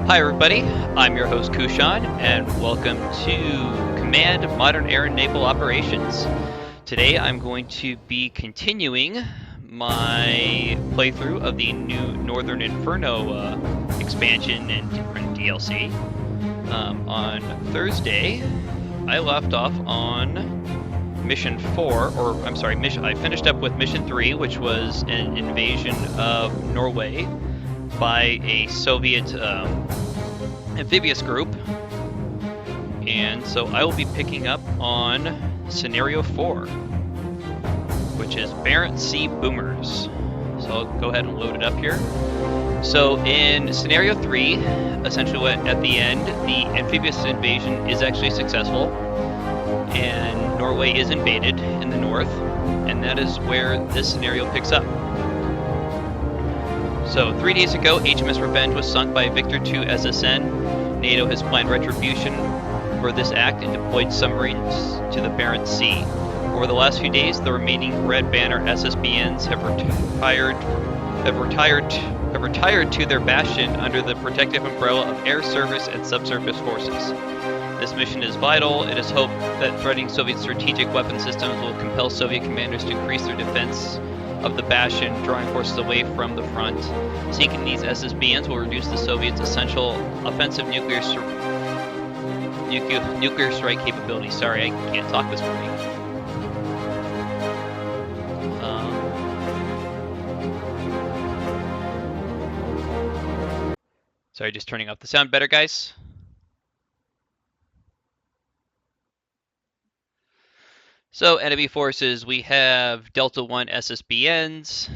Hi everybody, I'm your host Kushan, and welcome to Command Modern Air and Naval Operations. Today I'm going to be continuing my playthrough of the new Northern Inferno expansion and DLC. On Thursday, I left off on Mission 4, or I'm sorry, I finished up with Mission 3, which was an invasion of Norway by a Soviet amphibious group. And so I will be picking up on Scenario 4, which is Barents Sea Boomers. So I'll go ahead and load it up here. So in Scenario 3, essentially at the end, the amphibious invasion is actually successful, and Norway is invaded in the north, and that is where this scenario picks up. So 3 days ago, HMS Revenge was sunk by Victor II SSN. NATO has planned retribution for this act and deployed submarines to the Barents Sea. Over the last few days, the remaining Red Banner SSBNs have retired to their bastion under the protective umbrella of air service and subsurface forces. This mission is vital. It is hoped that threatening Soviet strategic weapon systems will compel Soviet commanders to increase their defense of the bastion, drawing forces away from the front. Sinking these SSBNs will reduce the Soviets' essential offensive nuclear strike capability. Sorry, I can't talk this morning. Sorry, just turning off the sound. Better, guys? So, enemy forces, we have Delta 1 SSBNs,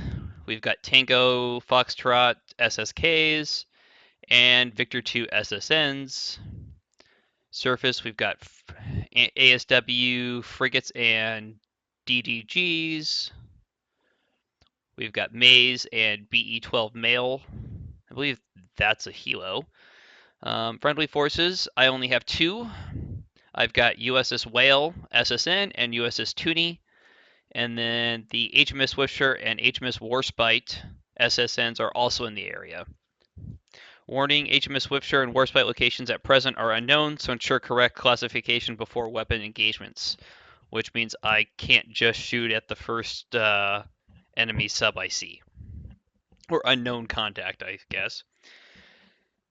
we've got Tango Foxtrot SSKs, and Victor 2 SSNs. Surface, we've got ASW frigates and DDGs. We've got Maze and BE-12 Mail. I believe that's a helo. Friendly forces, I only have 2. I've got USS Whale SSN and USS Toonie, and then the HMS Swiftsure and HMS Warspite SSNs are also in the area. Warning, HMS Swiftsure and Warspite locations at present are unknown, so ensure correct classification before weapon engagements, which means I can't just shoot at the first enemy sub I see. Or unknown contact, I guess.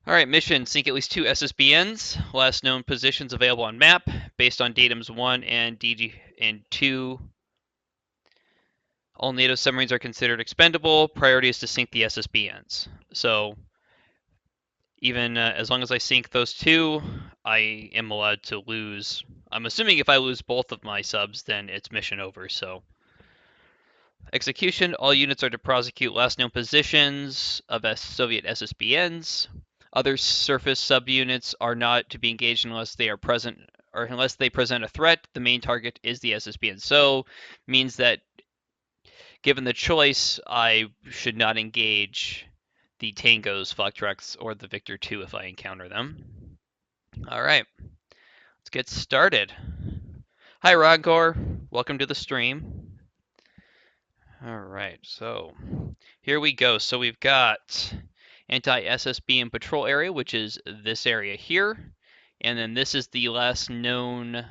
Alright, mission, sink at least 2 SSBNs. Last known positions available on map, based on datums 1 and 2. All NATO submarines are considered expendable. Priority is to sink the SSBNs. So, even as long as I sink those 2, I am allowed to lose. I'm assuming if I lose both of my subs, then it's mission over, so. Execution, all units are to prosecute last known positions of Soviet SSBNs. Other surface subunits are not to be engaged unless they are present, or unless they present a threat. The main target is the SSBN. So, means that given the choice, I should not engage the Tangos, Foxtrots, or the Victor 2 if I encounter them. Alright, let's get started. Hi Rogor, welcome to the stream. Alright, so here we go. So we've got anti-SSB patrol area, which is this area here. And then this is the last known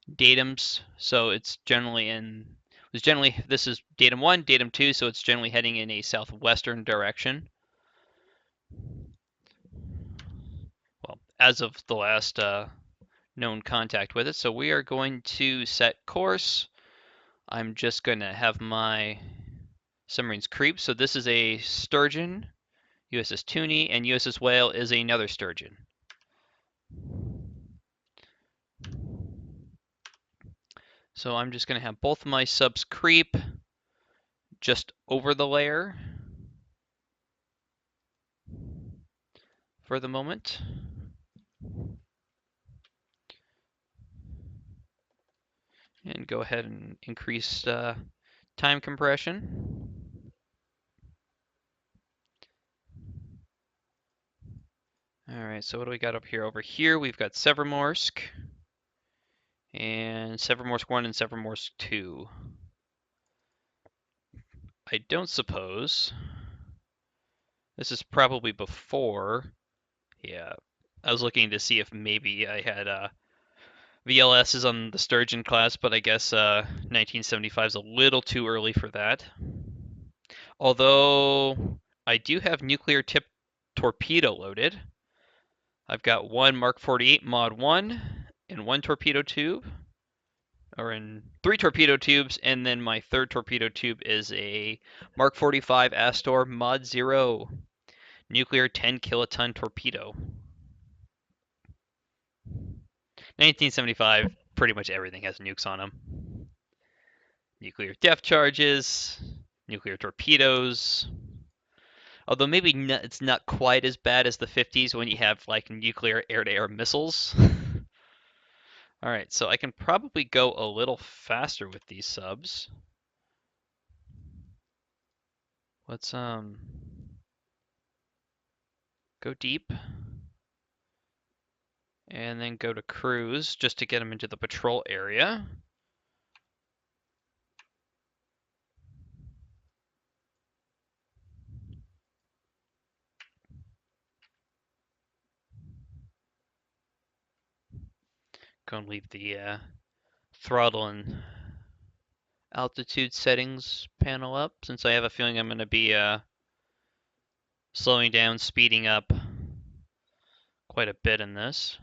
datums. So it's generally this is datum 1, datum 2, so it's generally heading in a southwestern direction. Well, as of the last known contact with it. So we are going to set course. I'm just going to have my submarines creep. So this is a Sturgeon, USS Toonie, and USS Whale is another Sturgeon. So I'm just going to have both of my subs creep just over the layer for the moment. And go ahead and increase time compression. Alright, so what do we got up here? Over here we've got Severomorsk, and Severomorsk 1 and Severomorsk 2. I don't suppose. This is probably before Yeah. I was looking to see if maybe I had VLSs on the Sturgeon class, but I guess 1975 is a little too early for that. Although I do have nuclear tip torpedo loaded. I've got one Mark 48 Mod 1 and one torpedo tube, or in three torpedo tubes, and then my third torpedo tube is a Mark 45 Astor Mod 0 nuclear 10 kiloton torpedo. 1975, pretty much everything has nukes on them. Nuclear depth charges, nuclear torpedoes. Although maybe it's not quite as bad as the 50s when you have like nuclear air-to-air missiles. All right, so I can probably go a little faster with these subs. Let's go deep and then go to cruise just to get them into the patrol area. Go and leave the throttle and altitude settings panel up since I have a feeling I'm going to be slowing down, speeding up quite a bit in this.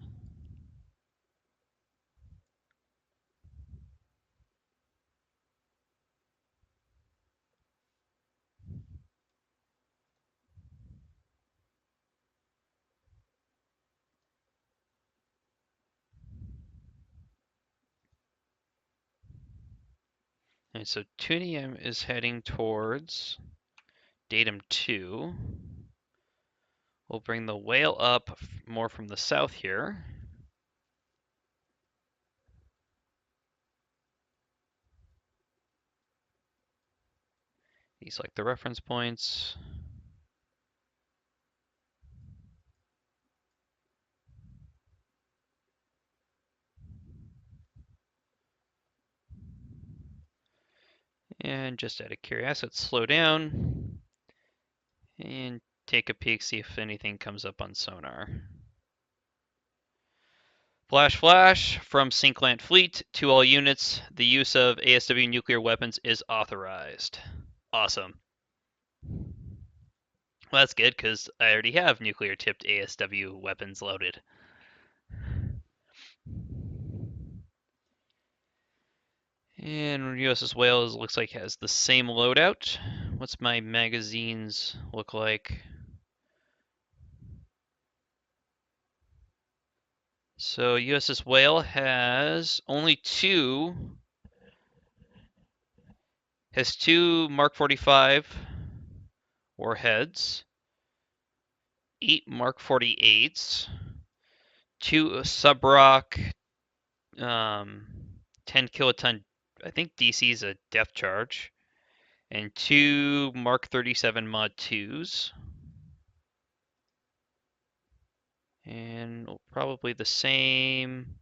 And so Tunium is heading towards datum 2. We'll bring the whale up more from the south here. Deselect the reference points. And just out of curiosity, let's slow down and take a peek, see if anything comes up on sonar. Flash flash from Synclant Fleet to all units. The use of ASW nuclear weapons is authorized. Awesome. Well, that's good because I already have nuclear tipped ASW weapons loaded. And USS Wales looks like has the same loadout. What's my magazines look like? So USS Whale has only two Mark 45 warheads, 8 Mark 48s, 2 Subrock 10 kiloton, I think DC is a depth charge, and 2 Mark 37 Mod 2s. And probably the same,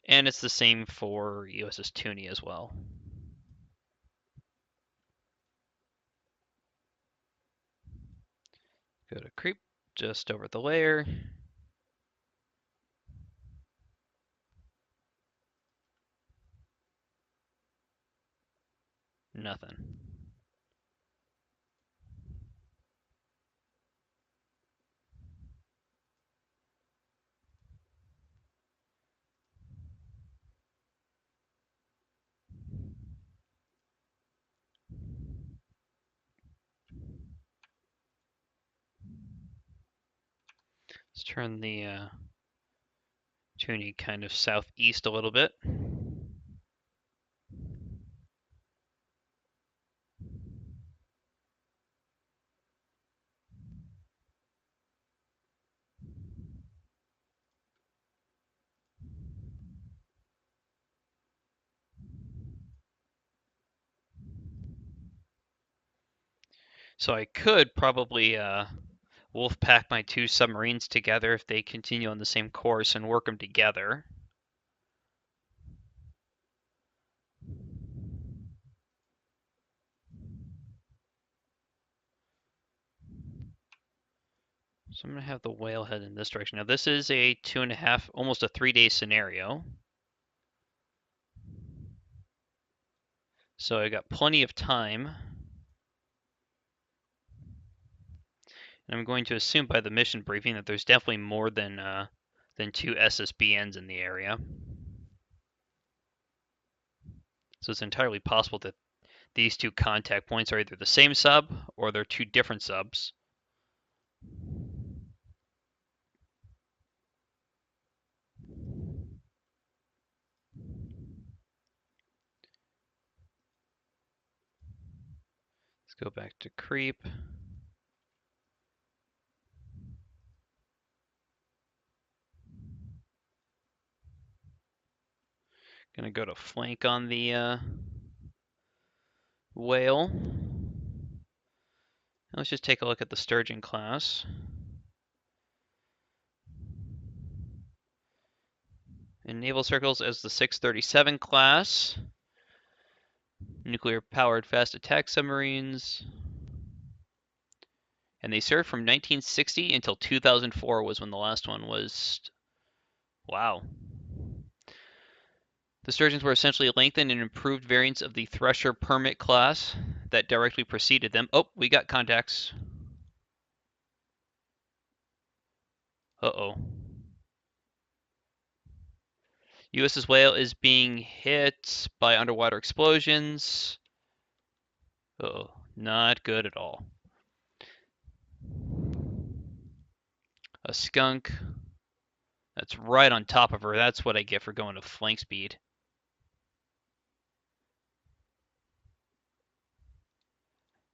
and it's the same for USS Toonie as well. Go to creep just over the layer. Nothing. Let's turn the Toonie kind of southeast a little bit. So I could probably wolf pack my two submarines together if they continue on the same course and work them together. So I'm going to have the whale head in this direction. Now this is a 2.5, almost a 3-day scenario. So I got plenty of time. And I'm going to assume by the mission briefing that there's definitely more than 2 SSBNs in the area. So it's entirely possible that these 2 contact points are either the same sub or they're 2 different subs. Let's go back to creep. Gonna go to flank on the whale. Let's just take a look at the sturgeon class. In naval circles as the 637 class. Nuclear-powered fast attack submarines. And they served from 1960 until 2004 was when the last one was. Wow. The sturgeons were essentially lengthened and improved variants of the Thresher Permit class that directly preceded them. Oh, we got contacts. Uh-oh. USS Whale is being hit by underwater explosions. Uh-oh. Not good at all. A skunk. That's right on top of her. That's what I get for going to flank speed.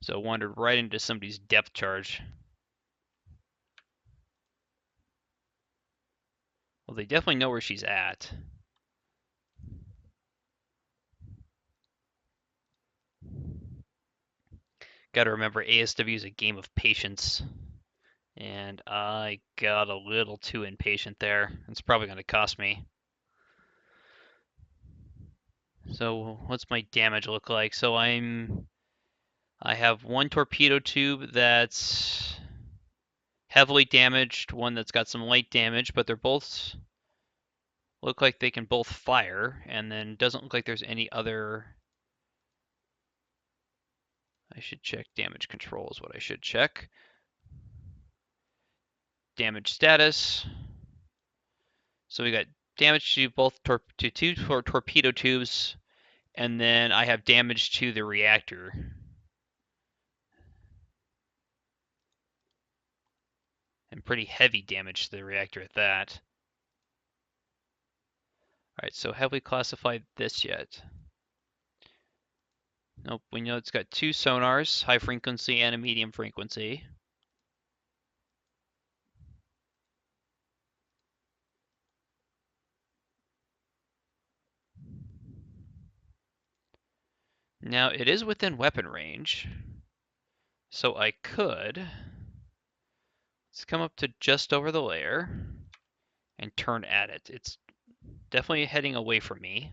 So wandered right into somebody's depth charge. Well, they definitely know where she's at. Gotta remember, ASW is a game of patience. And I got a little too impatient there. It's probably going to cost me. So what's my damage look like? So I have 1 torpedo tube that's heavily damaged, one that's got some light damage, but they're both look like they can both fire, and then doesn't look like there's any other. I should check damage control is what I should check. Damage status. So we got damage to both to 2 torpedo tubes, and then I have damage to the reactor. And pretty heavy damage to the reactor at that. Alright, so have we classified this yet? Nope, we know it's got 2 sonars, high frequency and a medium frequency. Now, it is within weapon range, so I could. Let's come up to just over the layer and turn at it. It's definitely heading away from me.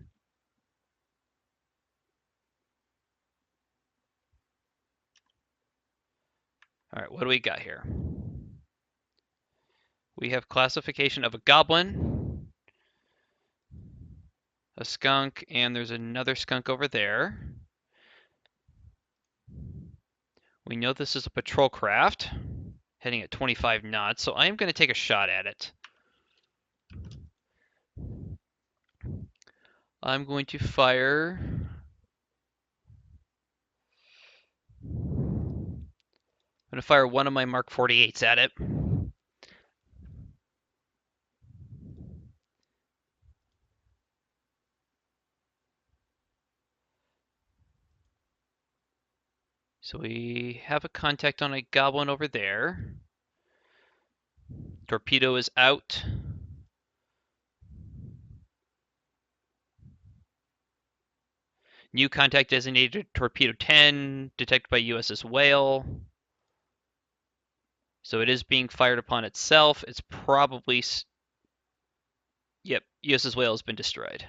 Alright, what do we got here? We have classification of a goblin, a skunk, and there's another skunk over there. We know this is a patrol craft, heading at 25 knots, so I am going to take a shot at it. I'm going to fire. I'm going to fire one of my Mark 48s at it. So we have a contact on a goblin over there. Torpedo is out. New contact designated Torpedo 10, detected by USS Whale. So it is being fired upon itself. It's probably. Yep, USS Whale has been destroyed.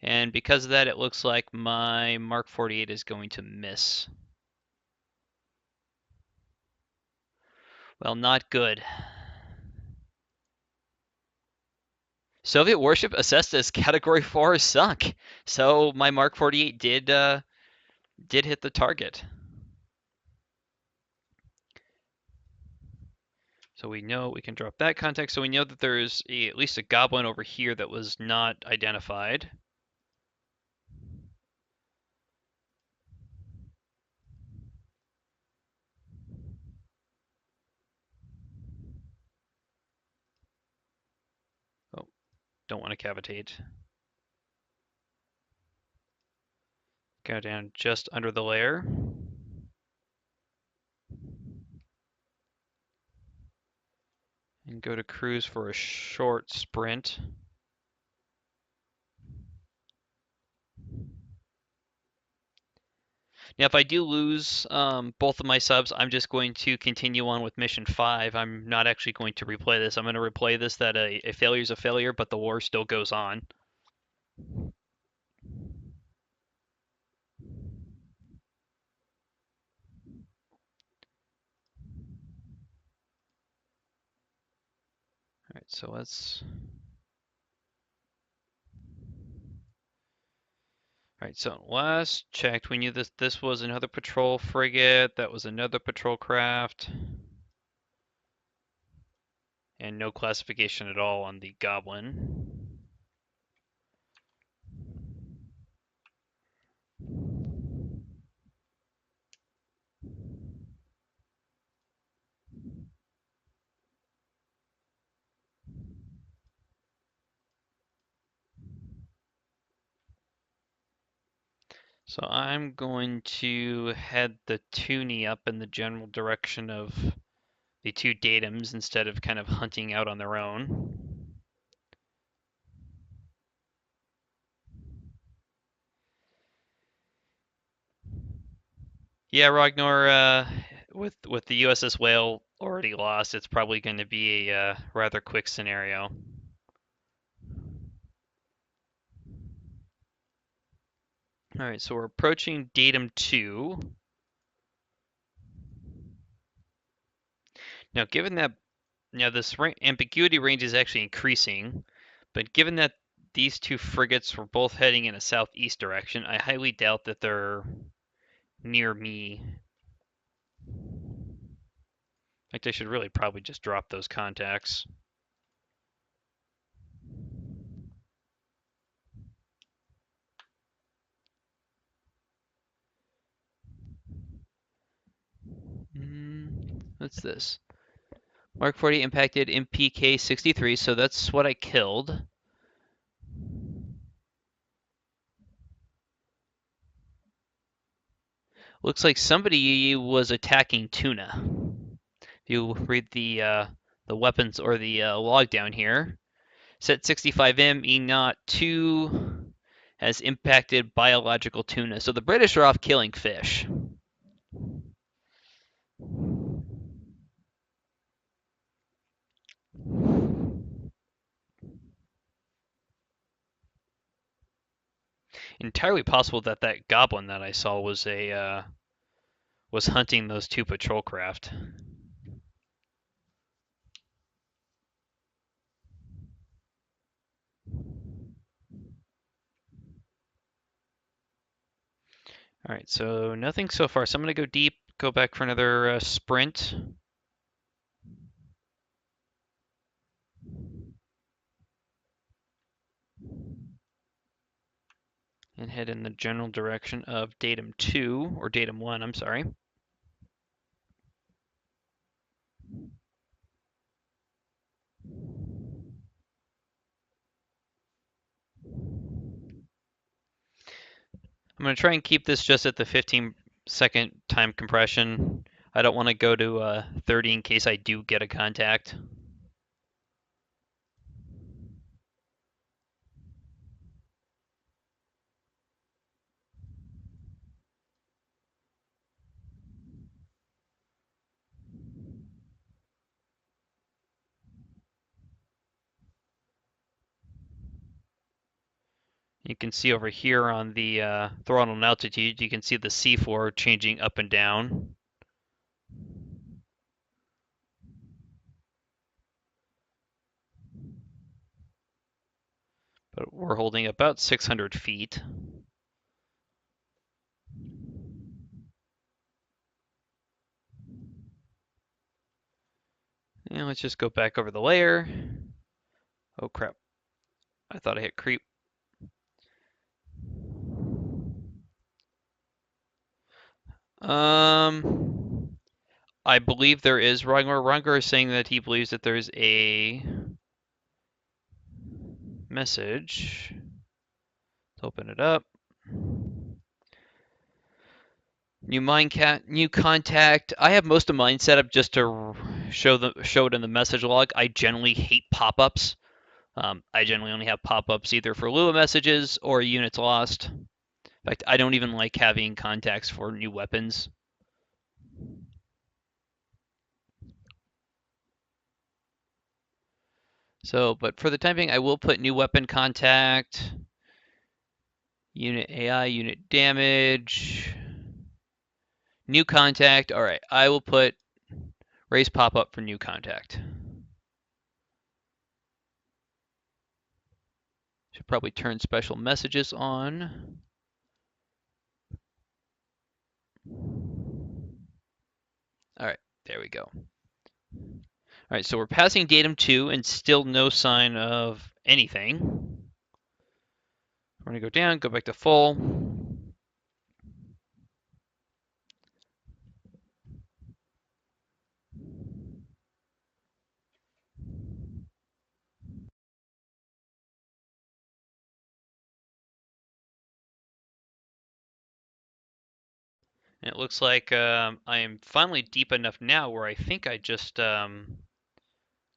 And because of that, it looks like my Mark 48 is going to miss. Well, not good. Soviet warship assessed as Category 4 sunk. So my Mark 48 did hit the target. So we know we can drop that context. So we know that there's at least a goblin over here that was not identified. Oh, don't want to cavitate. Go down just under the layer. And go to cruise for a short sprint. Now, if I do lose both of my subs, I'm just going to continue on with mission 5. I'm not actually going to replay this. I'm going to replay this that a failure is a failure, but the war still goes on. All right, so let's. All right, so last checked, we knew this was another patrol frigate. That was another patrol craft. And no classification at all on the Goblin. So I'm going to head the Toonie up in the general direction of the two datums instead of kind of hunting out on their own. Yeah, Ragnar, with the USS Whale already lost, it's probably going to be a rather quick scenario. All right, so we're approaching datum 2. Now, given that this ambiguity range is actually increasing, but given that these two frigates were both heading in a southeast direction, I highly doubt that they're near me. In fact, I should really probably just drop those contacts. What's this? Mark 40 impacted MPK 63, so that's what I killed. Looks like somebody was attacking tuna. If you read the weapons or the log down here, set 65M E0 2 has impacted biological tuna. So the British are off killing fish. Entirely possible that that goblin that I saw was was hunting those two patrol craft. All right, so nothing so far. So I'm gonna go deep, go back for another sprint. And head in the general direction of datum 2, or datum 1, I'm sorry. I'm going to try and keep this just at the 15-second time compression. I don't want to go to 30 in case I do get a contact. You can see over here on the throttle and altitude, you can see the C4 changing up and down. But we're holding about 600 feet. And let's just go back over the layer. Oh crap, I thought I hit creep. I believe there is Ragnar. Ragnar is saying that he believes that there's a message. Let's open it up. New contact. I have most of mine set up just to show it in the message log. I generally hate pop-ups. I generally only have pop-ups either for Lua messages or units lost. In fact, I don't even like having contacts for new weapons. So, but for the time being, I will put new weapon contact, unit AI, unit damage, new contact. All right, I will put raise pop-up for new contact. Should probably turn special messages on. All right, there we go. All right, so we're passing datum 2 and still no sign of anything. We're going to go down, go back to full. And it looks like I am finally deep enough now where I think I just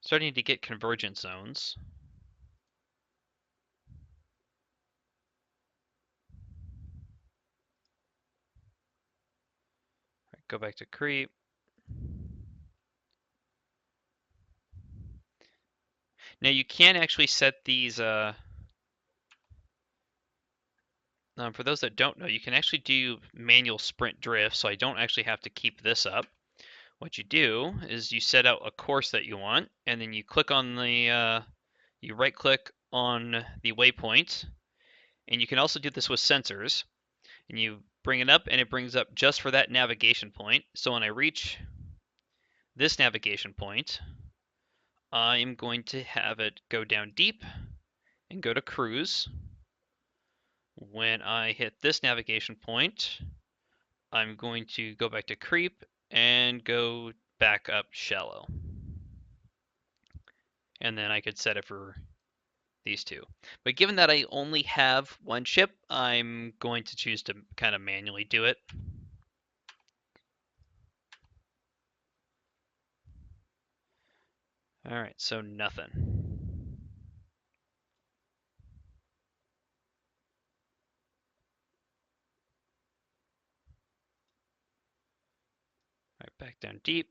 starting to get convergence zones. Right, go back to creep. Now you can actually set these, for those that don't know, you can actually do manual sprint drift, so I don't actually have to keep this up. What you do is you set out a course that you want, and then you click on the, you right click on the waypoint, and you can also do this with sensors, and you bring it up and it brings up just for that navigation point. So when I reach this navigation point, I'm going to have it go down deep and go to cruise. When I hit this navigation point, I'm going to go back to creep and go back up shallow. And then I could set it for these two. But given that I only have one ship, I'm going to choose to kind of manually do it. All right, so nothing. All right, back down deep,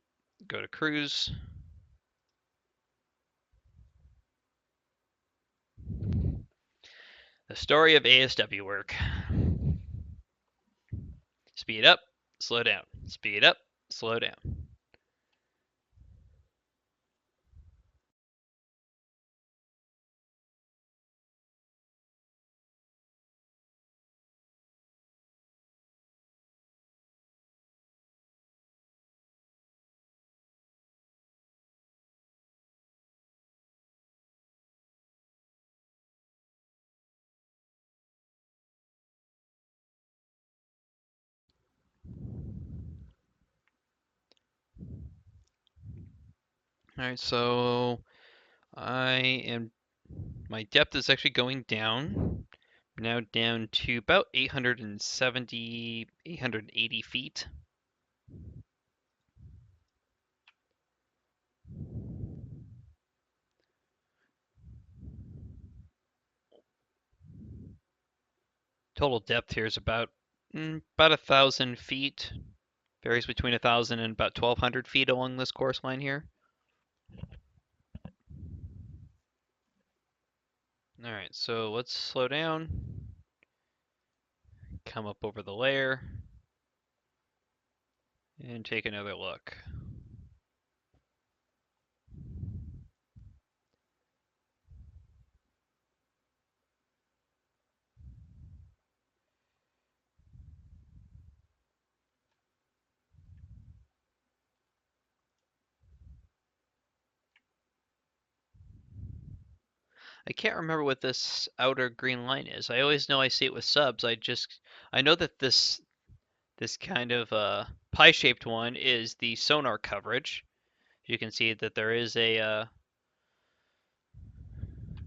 go to cruise. The story of ASW work. Speed up, slow down. Speed up, slow down. All right, so my depth is actually going down. Now down to about 870, 880 feet. Total depth here is about 1,000 feet. Varies between 1,000 and about 1,200 feet along this course line here. All right, so let's slow down. come up over the layer and take another look. I can't remember what this outer green line is. I always know I see it with subs. I know that this kind of pie-shaped one is the sonar coverage. You can see that there is a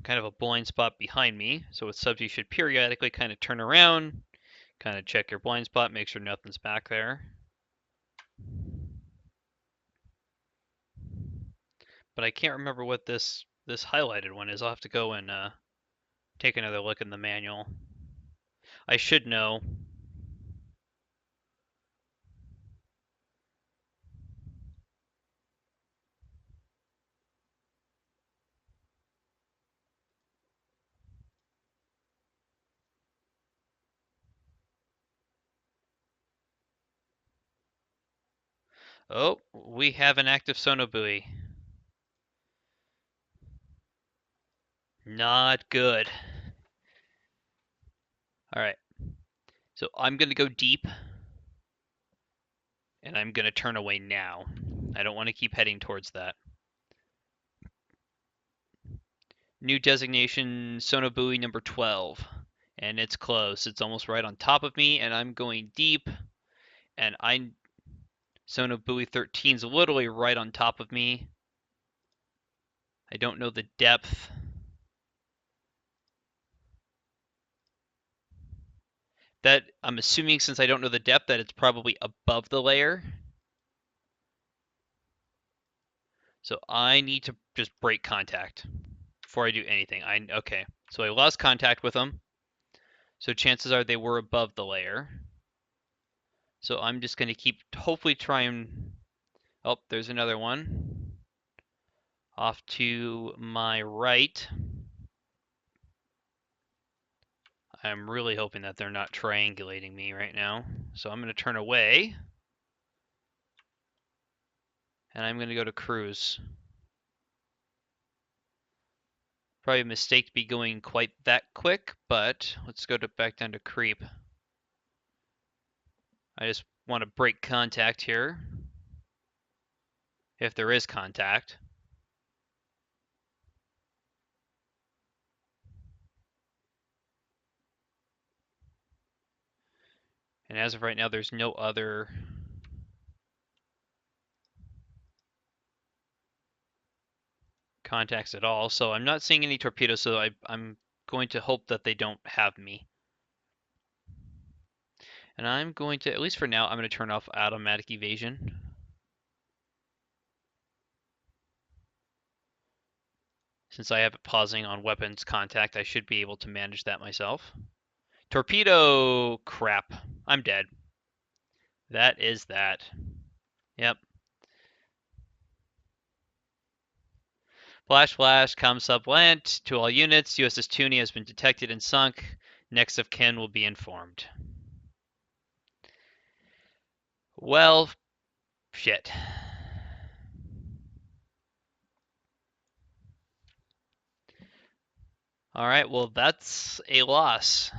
kind of a blind spot behind me. So with subs, you should periodically kind of turn around, kind of check your blind spot, make sure nothing's back there. But I can't remember what this highlighted one is. I'll have to go and take another look in the manual. I should know. Oh, we have an active sonobuoy. Not good. All right, so I'm gonna go deep, and I'm gonna turn away now. I don't want to keep heading towards that. New designation, sonobuoy number 12. And it's close. It's almost right on top of me, and I'm going deep. And sonobuoy 13 is literally right on top of me. I don't know the depth. That I'm assuming, since I don't know the depth, that it's probably above the layer. So I need to just break contact before I do anything. Okay. So I lost contact with them. So chances are they were above the layer. So I'm just going to keep, hopefully try and... Oh, there's another one. Off to my right. I'm really hoping that they're not triangulating me right now. So I'm going to turn away. And I'm going to go to cruise. Probably a mistake to be going quite that quick, but let's go back down to creep. I just want to break contact here. If there is contact. And as of right now, there's no other contacts at all. So I'm not seeing any torpedoes, so I'm going to hope that they don't have me. And I'm going to, at least for now, I'm going to turn off automatic evasion. Since I have it pausing on weapons contact, I should be able to manage that myself. Torpedo! Crap. I'm dead. That is that. Yep. Flash, flash, com sub land. To all units, USS Toonie has been detected and sunk. Next of kin will be informed. Well, shit. Alright, well, that's a loss.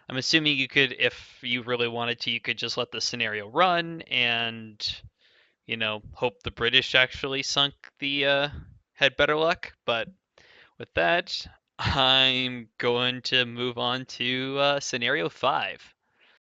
I'm assuming you could, if you really wanted to, you could just let the scenario run and, you know, hope the British actually sunk the, had better luck. But with that, I'm going to move on to scenario 5.